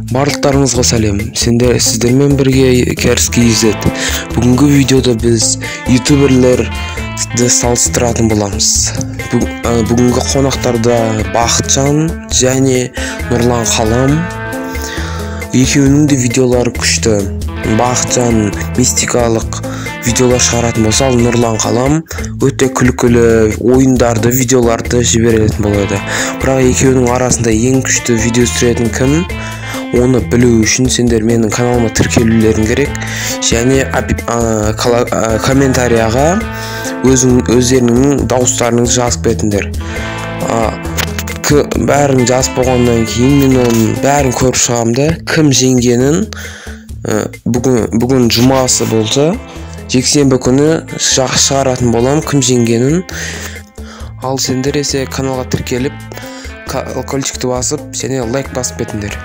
Барлықтарыңызға сәлем. Сіздермен бірге Керский Изет. Бүгінгі видеода біз ютуберлерді салыстыратын боламыз. Бүгінгі қонақтарда Бақытжан және Нұрлан Қалам. Екеуінің де видеолары күшті. Бақытжан мистикалық видеолар шығаратын болса, ал Нұрлан Қалам өте күлкілі ойындарды, видеоларды жіберетін болады. Бірақ екеуінің арасында ең күшті видео түсіретін кім? Оны білу үшін сендер менің каналыма тіркелулерің керек, және комментарияға өздерінің дауыстарыңызды жазып кетіңдер. Бәрін жазып болғаннан кейін мен оның бәрін көріп шығамын. Кім жеңгенін бүгін жұмасы болды, жексенбі күні шығаратын болам кім жеңгенін. Ал сендер есе каналға тіркеліп, колокольчикті басып және лайк басып кетіңдер.